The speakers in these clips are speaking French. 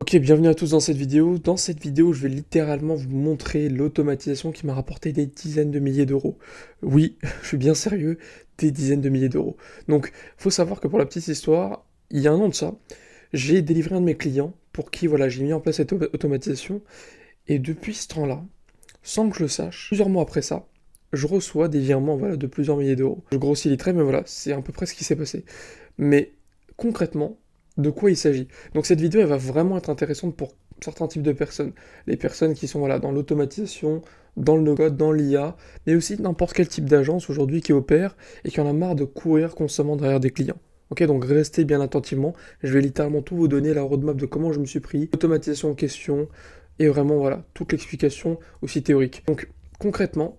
Ok, bienvenue à tous dans cette vidéo. Dans cette vidéo, je vais littéralement vous montrer l'automatisation qui m'a rapporté des dizaines de milliers d'euros. Oui, je suis bien sérieux, des dizaines de milliers d'euros. Donc, faut savoir que pour la petite histoire, il y a un an de ça, j'ai délivré un de mes clients pour qui, voilà, j'ai mis en place cette automatisation. Et depuis ce temps-là, sans que je le sache, plusieurs mois après ça, je reçois des virements, voilà, de plusieurs milliers d'euros. Je grossis les traits, mais voilà, c'est à peu près ce qui s'est passé. Mais concrètement, de quoi il s'agit? Donc cette vidéo, elle va vraiment être intéressante pour certains types de personnes. Les personnes qui sont voilà, dans l'automatisation, dans le no-code, dans l'IA, mais aussi n'importe quel type d'agence aujourd'hui qui opère et qui en a marre de courir constamment derrière des clients. Ok, donc restez bien attentivement. Je vais littéralement tout vous donner, la roadmap de comment je me suis pris, l'automatisation en question, et vraiment voilà, toute l'explication aussi théorique. Donc concrètement,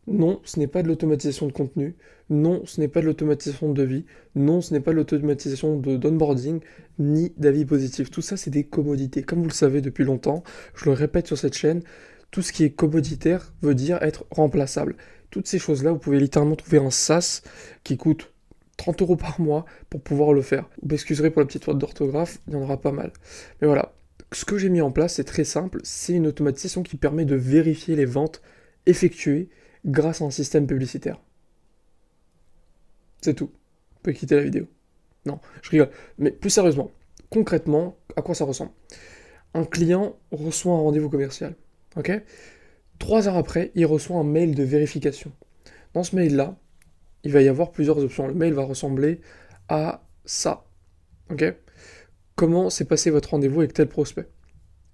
non, ce n'est pas de l'automatisation de contenu. Non, ce n'est pas de l'automatisation de devis. Non, ce n'est pas de l'automatisation d'onboarding, ni d'avis positifs. Tout ça, c'est des commodités. Comme vous le savez depuis longtemps, je le répète sur cette chaîne, tout ce qui est commoditaire veut dire être remplaçable. Toutes ces choses-là, vous pouvez littéralement trouver un SaaS qui coûte 30 euros par mois pour pouvoir le faire. Vous m'excuserez pour la petite faute d'orthographe, il y en aura pas mal. Mais voilà, ce que j'ai mis en place, c'est très simple. C'est une automatisation qui permet de vérifier les ventes effectuées grâce à un système publicitaire. C'est tout. Vous pouvez quitter la vidéo. Non, je rigole. Mais plus sérieusement, concrètement, à quoi ça ressemble? Un client reçoit un rendez-vous commercial. Ok? 3 heures après, il reçoit un mail de vérification. Dans ce mail-là, il va y avoir plusieurs options. Le mail va ressembler à ça. Ok? Comment s'est passé votre rendez-vous avec tel prospect?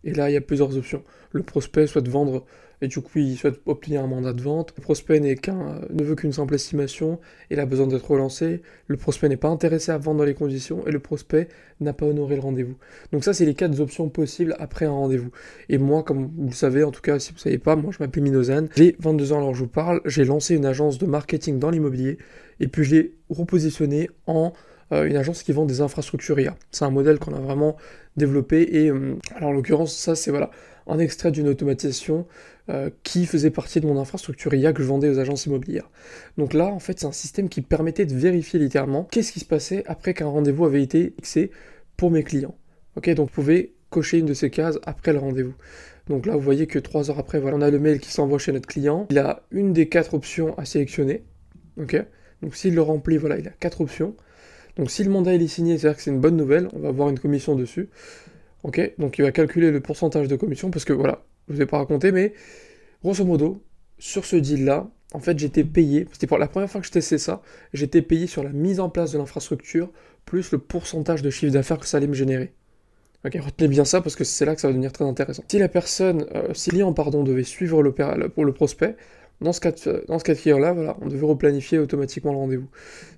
Et là, il y a plusieurs options. Le prospect souhaite vendre et du coup, il souhaite obtenir un mandat de vente. Le prospect ne veut qu'une simple estimation, il a besoin d'être relancé. Le prospect n'est pas intéressé à vendre dans les conditions et le prospect n'a pas honoré le rendez-vous. Donc ça, c'est les 4 options possibles après un rendez-vous. Et moi, comme vous le savez, en tout cas, si vous ne savez pas, moi je m'appelle Minozan. J'ai 22 ans alors je vous parle. J'ai lancé une agence de marketing dans l'immobilier et puis je l'ai repositionné en une agence qui vend des infrastructures IA. C'est un modèle qu'on a vraiment développé et alors en l'occurrence ça c'est voilà un extrait d'une automatisation qui faisait partie de mon infrastructure IA que je vendais aux agences immobilières. Donc là en fait c'est un système qui permettait de vérifier littéralement qu'est-ce qui se passait après qu'un rendez-vous avait été fixé pour mes clients. Ok, donc vous pouvez cocher une de ces cases après le rendez-vous. Donc là vous voyez que 3 heures après voilà, on a le mail qui s'envoie chez notre client. Il a une des 4 options à sélectionner. Ok, donc s'il le remplit voilà il a 4 options. Donc si le mandat il est signé, c'est-à-dire que c'est une bonne nouvelle, on va avoir une commission dessus. Ok, donc il va calculer le pourcentage de commission, parce que voilà, je ne vous ai pas raconté, mais grosso modo, sur ce deal-là, en fait j'étais payé, c'était pour la première fois que je testais ça, j'étais payé sur la mise en place de l'infrastructure, plus le pourcentage de chiffre d'affaires que ça allait me générer. Ok, retenez bien ça parce que c'est là que ça va devenir très intéressant. Si la personne, si le client pardon, devait suivre pour le prospect, dans ce cas de figure-là, voilà, on devait replanifier automatiquement le rendez-vous.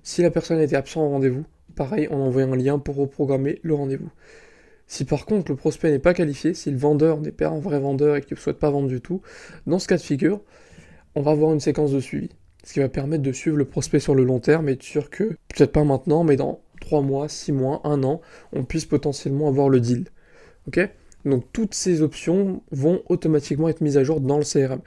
Si la personne était absente au rendez-vous, pareil, on envoyait un lien pour reprogrammer le rendez-vous. Si par contre le prospect n'est pas qualifié, si le vendeur n'est pas un vrai vendeur et qu'il ne souhaite pas vendre du tout, dans ce cas de figure, on va avoir une séquence de suivi. Ce qui va permettre de suivre le prospect sur le long terme et être sûr que, peut-être pas maintenant, mais dans 3 mois, 6 mois, 1 an, on puisse potentiellement avoir le deal. Ok? Donc toutes ces options vont automatiquement être mises à jour dans le CRM.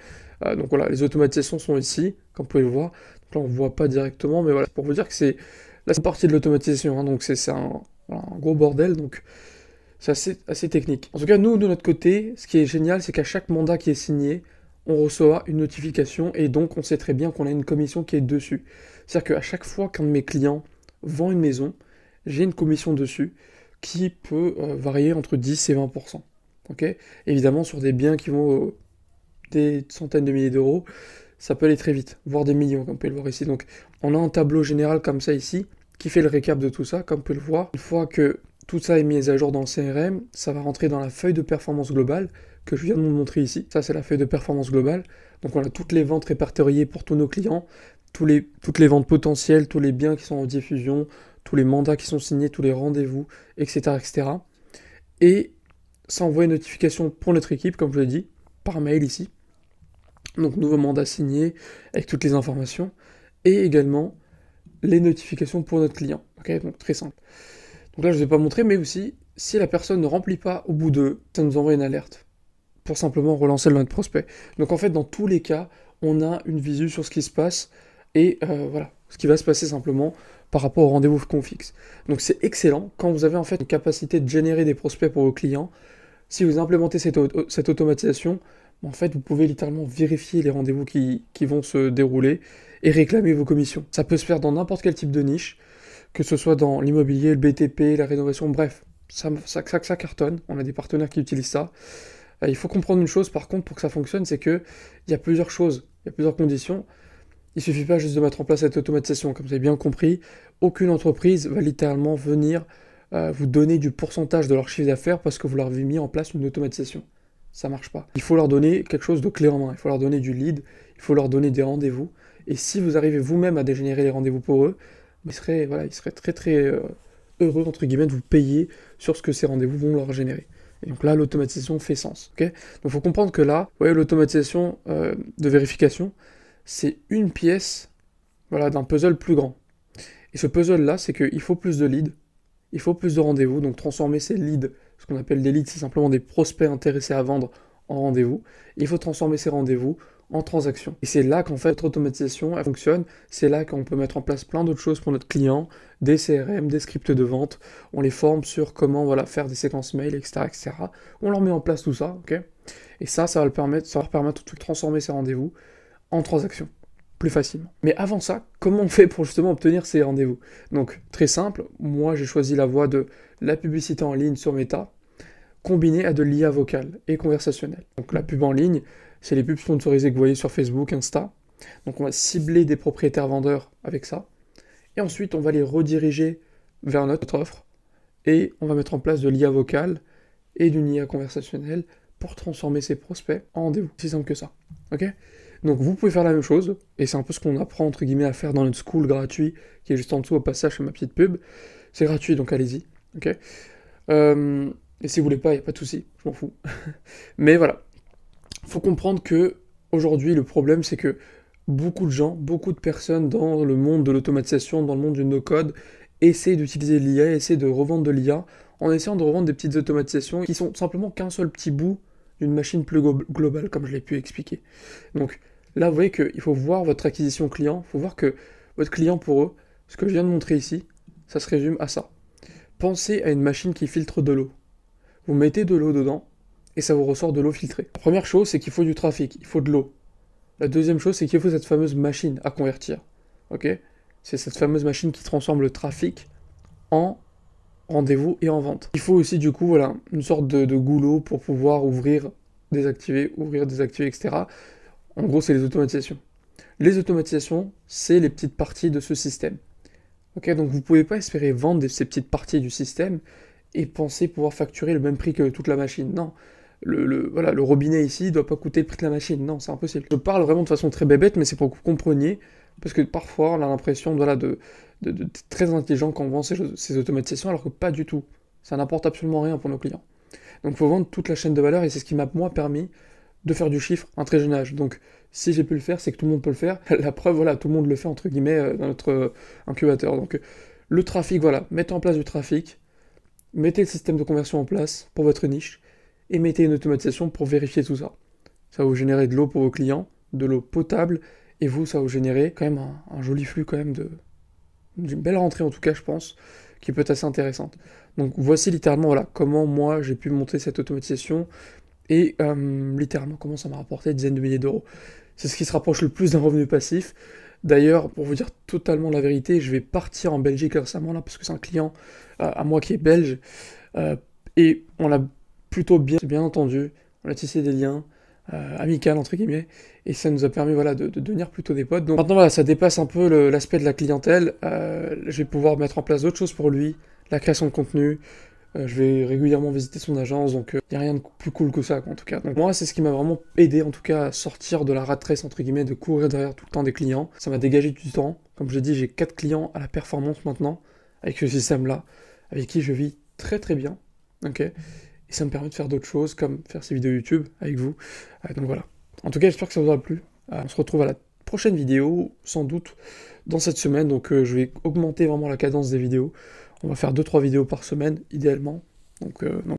Donc voilà, les automatisations sont ici, comme vous pouvez le voir. Donc là on ne voit pas directement, mais voilà, pour vous dire que c'est là c'est partie de l'automatisation, hein, donc c'est voilà, un gros bordel, donc c'est assez technique. En tout cas, nous, de notre côté, ce qui est génial, c'est qu'à chaque mandat qui est signé, on reçoit une notification et donc on sait très bien qu'on a une commission qui est dessus. C'est-à-dire qu'à chaque fois qu'un de mes clients vend une maison, j'ai une commission dessus qui peut varier entre 10 et 20%. Ok, évidemment, sur des biens qui vont des centaines de milliers d'euros, ça peut aller très vite, voire des millions, comme vous pouvez le voir ici. Donc, on a un tableau général comme ça ici, qui fait le récap de tout ça, comme vous pouvez le voir. Une fois que tout ça est mis à jour dans le CRM, ça va rentrer dans la feuille de performance globale, que je viens de vous montrer ici. Ça, c'est la feuille de performance globale. Donc, on a toutes les ventes répertoriées pour tous nos clients, toutes les ventes potentielles, tous les biens qui sont en diffusion, tous les mandats qui sont signés, tous les rendez-vous, etc., etc. Et ça envoie une notification pour notre équipe, comme je l'ai dit, par mail ici. Donc nouveau mandat signé avec toutes les informations et également les notifications pour notre client. Ok, donc très simple. Donc là je ne vous ai pas montré, mais aussi si la personne ne remplit pas au bout de, ça nous envoie une alerte pour simplement relancer notre prospect. Donc en fait dans tous les cas, on a une visu sur ce qui se passe et voilà, ce qui va se passer simplement par rapport au rendez-vous qu'on fixe. Donc c'est excellent quand vous avez en fait une capacité de générer des prospects pour vos clients. Si vous implémentez cette automatisation, en fait, vous pouvez littéralement vérifier les rendez-vous qui vont se dérouler et réclamer vos commissions. Ça peut se faire dans n'importe quel type de niche, que ce soit dans l'immobilier, le BTP, la rénovation, bref, ça cartonne. On a des partenaires qui utilisent ça. Il faut comprendre une chose, par contre, pour que ça fonctionne, c'est qu'il y a plusieurs choses, il y a plusieurs conditions. Il suffit pas juste de mettre en place cette automatisation. Comme vous avez bien compris, aucune entreprise va littéralement venir vous donner du pourcentage de leur chiffre d'affaires parce que vous leur avez mis en place une automatisation. Ça marche pas. Il faut leur donner quelque chose de clé en main. Il faut leur donner du lead, il faut leur donner des rendez-vous. Et si vous arrivez vous-même à dégénérer les rendez-vous pour eux, ils seraient très très heureux, entre guillemets, de vous payer sur ce que ces rendez-vous vont leur générer. Et donc là, l'automatisation fait sens. Donc il faut comprendre que là, vous voyez, l'automatisation de vérification, c'est une pièce d'un puzzle plus grand. Et ce puzzle-là, c'est qu'il faut plus de leads, il faut plus de rendez-vous, donc transformer ces leads, ce qu'on appelle des leads, c'est simplement des prospects intéressés à vendre en rendez-vous. Il faut transformer ces rendez-vous en transactions. Et c'est là qu'en fait notre automatisation elle fonctionne, c'est là qu'on peut mettre en place plein d'autres choses pour notre client, des CRM, des scripts de vente, on les forme sur comment faire des séquences mail, etc., etc. On leur met en place tout ça, ok. Et ça va leur permettre de transformer ces rendez-vous en transactions plus facilement. Mais avant ça, comment on fait pour justement obtenir ces rendez-vous? Donc très simple, moi j'ai choisi la voie de la publicité en ligne sur Meta, combinée à de l'IA vocale et conversationnelle. Donc la pub en ligne, c'est les pubs sponsorisées que vous voyez sur Facebook, Insta. Donc on va cibler des propriétaires vendeurs avec ça. Et ensuite, on va les rediriger vers notre offre. Et on va mettre en place de l'IA vocale et d'une IA conversationnelle pour transformer ces prospects en rendez-vous. C'est simple que ça. Ok? Donc vous pouvez faire la même chose, et c'est un peu ce qu'on apprend entre guillemets à faire dans notre school gratuit, qui est juste en dessous au passage sur ma petite pub. C'est gratuit, donc allez-y. Ok? Et si vous voulez pas, il n'y a pas de souci, je m'en fous. Mais voilà. Faut comprendre que aujourd'hui le problème c'est que beaucoup de gens, beaucoup de personnes dans le monde de l'automatisation, dans le monde du no-code, essaient d'utiliser l'IA, essaient de revendre de l'IA, en essayant de revendre des petites automatisations qui sont simplement qu'un seul petit bout d'une machine plus globale, comme je l'ai pu expliquer. Donc là, vous voyez qu'il faut voir votre acquisition client, il faut voir que votre client pour eux, ce que je viens de montrer ici, ça se résume à ça. Pensez à une machine qui filtre de l'eau. Vous mettez de l'eau dedans, et ça vous ressort de l'eau filtrée. La première chose, c'est qu'il faut du trafic, il faut de l'eau. La deuxième chose, c'est qu'il faut cette fameuse machine à convertir. Ok? C'est cette fameuse machine qui transforme le trafic en rendez-vous et en vente. Il faut aussi du coup une sorte de goulot pour pouvoir ouvrir, désactiver, etc. En gros, c'est les automatisations. Les automatisations, c'est les petites parties de ce système. Ok, donc vous ne pouvez pas espérer vendre ces petites parties du système et penser pouvoir facturer le même prix que toute la machine. Non. Le robinet ici ne doit pas coûter le prix de la machine. Non, c'est impossible. Je parle vraiment de façon très bébête, mais c'est pour que vous compreniez, parce que parfois on a l'impression de très intelligent quand on vend ces automatisations, alors que pas du tout. Ça n'apporte absolument rien pour nos clients. Donc il faut vendre toute la chaîne de valeur, et c'est ce qui m'a moi permis de faire du chiffre à un très jeune âge. Donc si j'ai pu le faire, c'est que tout le monde peut le faire. La preuve, tout le monde le fait entre guillemets dans notre incubateur. Donc le trafic, mettez en place du trafic, mettez le système de conversion en place pour votre niche, et mettez une automatisation pour vérifier tout ça. Ça va vous générer de l'eau pour vos clients, de l'eau potable, et vous, ça va vous générer quand même un joli flux quand même d'une belle rentrée en tout cas, je pense, qui peut être assez intéressante. Donc voici littéralement comment moi j'ai pu monter cette automatisation, et littéralement comment ça m'a rapporté des dizaines de milliers d'euros. C'est ce qui se rapproche le plus d'un revenu passif. D'ailleurs, pour vous dire totalement la vérité, je vais partir en Belgique récemment là, parce que c'est un client à moi qui est belge, et on l'a plutôt bien entendu, on a tissé des liens amicaux entre guillemets, et ça nous a permis de devenir plutôt des potes. Donc maintenant ça dépasse un peu l'aspect de la clientèle, je vais pouvoir mettre en place d'autres choses pour lui, la création de contenu, je vais régulièrement visiter son agence, donc il n'y a rien de plus cool que ça en tout cas. Donc moi c'est ce qui m'a vraiment aidé en tout cas à sortir de la rat race entre guillemets, de courir derrière tout le temps des clients. Ça m'a dégagé du temps, comme je l'ai dit, j'ai 4 clients à la performance maintenant, avec ce système là, avec qui je vis très très bien, ok. Et ça me permet de faire d'autres choses, comme faire ces vidéos YouTube avec vous. Donc voilà. En tout cas, j'espère que ça vous aura plu. On se retrouve à la prochaine vidéo, sans doute, dans cette semaine. Donc je vais augmenter vraiment la cadence des vidéos. On va faire 2-3 vidéos par semaine, idéalement. Donc